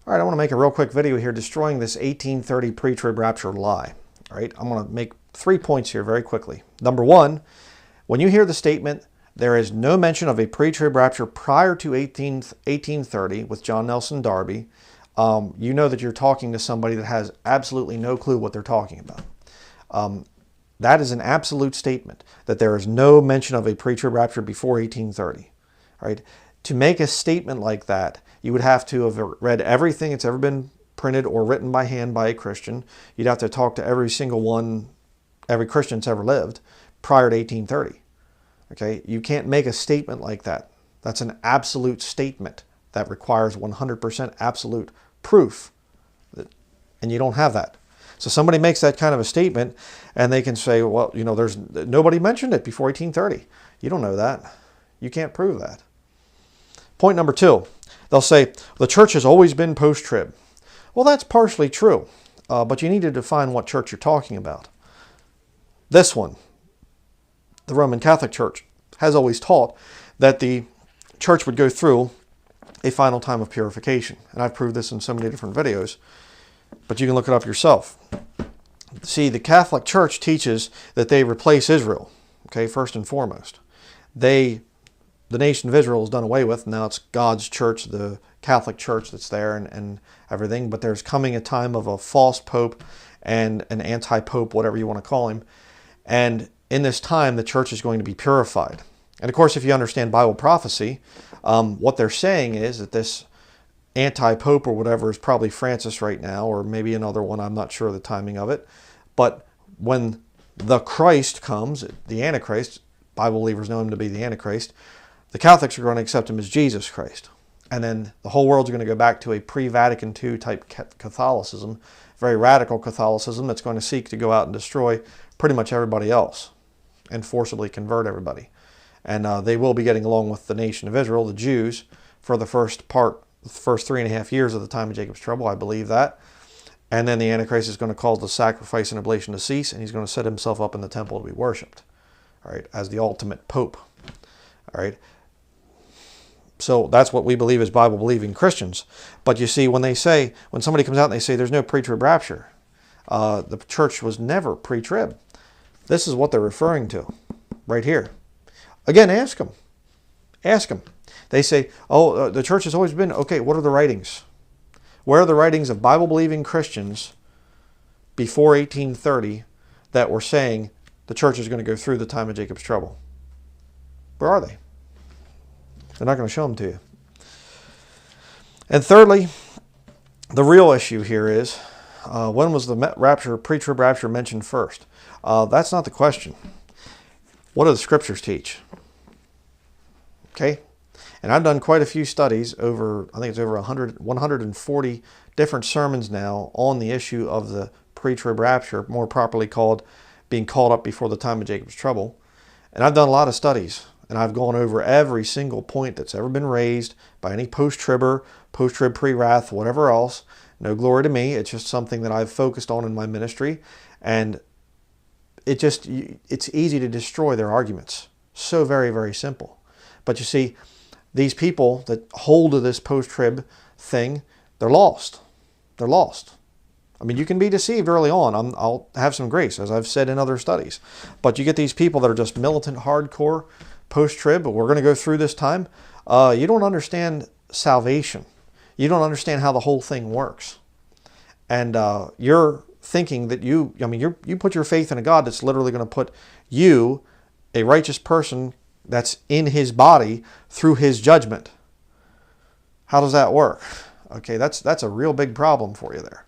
All right, I want to make a real quick video here destroying this 1830 pre-trib rapture lie. All right, I'm going to make 3 points here very quickly. Number one, when you hear the statement, there is no mention of a pre-trib rapture prior to 1830 with John Nelson Darby, you know that you're talking to somebody that has absolutely no clue what they're talking about. That is an absolute statement, that there is no mention of a pre-trib rapture before 1830. All right? To make a statement like that, you would have to have read everything that's ever been printed or written by hand by a Christian. You'd have to talk to every single one, every Christian that's ever lived prior to 1830. Okay? You can't make a statement like that. That's an absolute statement that requires 100% absolute proof. And you don't have that. So somebody makes that kind of a statement and they can say, well, you know, there's nobody mentioned it before 1830. You don't know that. You can't prove that. Point number two, they'll say, the church has always been post-trib. Well, that's partially true, but you need to define what church you're talking about. This one, the Roman Catholic Church, has always taught that the church would go through a final time of purification. And I've proved this in so many different videos, but you can look it up yourself. See, the Catholic Church teaches that they replace Israel, okay, first and foremost. The nation of Israel is done away with. Now it's God's church, the Catholic Church that's there and everything. But there's coming a time of a false pope and an anti-pope, whatever you want to call him. And in this time, the church is going to be purified. And of course, if you understand Bible prophecy, what they're saying is that this anti-pope or whatever is probably Francis right now, or maybe another one. I'm not sure of the timing of it. But when the Christ comes, the Antichrist, Bible believers know him to be the Antichrist, the Catholics are going to accept him as Jesus Christ. And then the whole world's going to go back to a pre-Vatican II type Catholicism, very radical Catholicism that's going to seek to go out and destroy pretty much everybody else and forcibly convert everybody. And they will be getting along with the nation of Israel, the Jews, for the first 3.5 years of the time of Jacob's trouble. I believe that. And then the Antichrist is going to cause the sacrifice and oblation to cease, and he's going to set himself up in the temple to be worshipped, all right, as the ultimate pope. All right. So that's what we believe as Bible-believing Christians. But you see, when somebody comes out and they say there's no pre-trib rapture, the church was never pre-trib. This is what they're referring to right here. Again, ask them. Ask them. They say, oh, the church has always been, okay, what are the writings? Where are the writings of Bible-believing Christians before 1830 that were saying the church is going to go through the time of Jacob's trouble? Where are they? They're not going to show them to you. And thirdly, the real issue here is, when was the rapture, pre-trib rapture mentioned first? That's not the question. What do the scriptures teach? Okay? And I've done quite a few studies over, I think it's over 140 different sermons now on the issue of the pre-trib rapture, more properly called being called up before the time of Jacob's trouble. And I've done a lot of studies. And I've gone over every single point that's ever been raised by any post-tribber, post-trib, pre-wrath, whatever else. No glory to me. It's just something that I've focused on in my ministry. And it's easy to destroy their arguments. So very, very simple. But you see, these people that hold to this post-trib thing, they're lost. They're lost. I mean, you can be deceived early on. I'll have some grace, as I've said in other studies. But you get these people that are just militant, hardcore, post-trib, but we're going to go through this time. You don't understand salvation. You don't understand how the whole thing works. And you're thinking that you put your faith in a God that's literally going to put you, a righteous person that's in his body, through his judgment. How does that work? Okay, that's a real big problem for you there.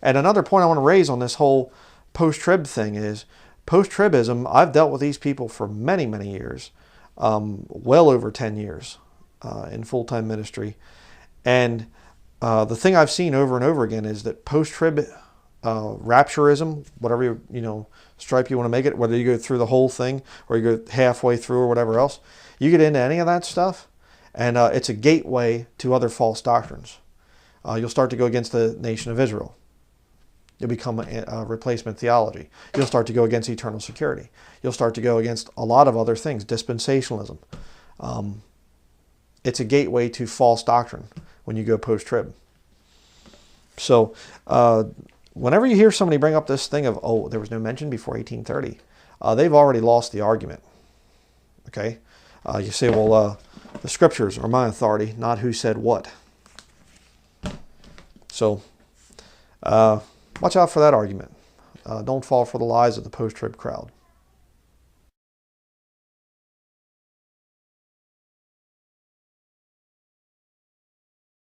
And another point I want to raise on this whole post-trib thing is, post-tribism, I've dealt with these people for many, many years. Well over 10 years in full-time ministry. And the thing I've seen over and over again is that post-trib rapturism, whatever stripe you want to make it, whether you go through the whole thing or you go halfway through or whatever else, you get into any of that stuff, and it's a gateway to other false doctrines. You'll start to go against the nation of Israel. You'll become a replacement theology. You'll start to go against eternal security. You'll start to go against a lot of other things, dispensationalism. It's a gateway to false doctrine when you go post-trib. So whenever you hear somebody bring up this thing of, oh, there was no mention before 1830, they've already lost the argument. Okay? You say, well, the scriptures are my authority, not who said what. So watch out for that argument. Don't fall for the lies of the post-trib crowd.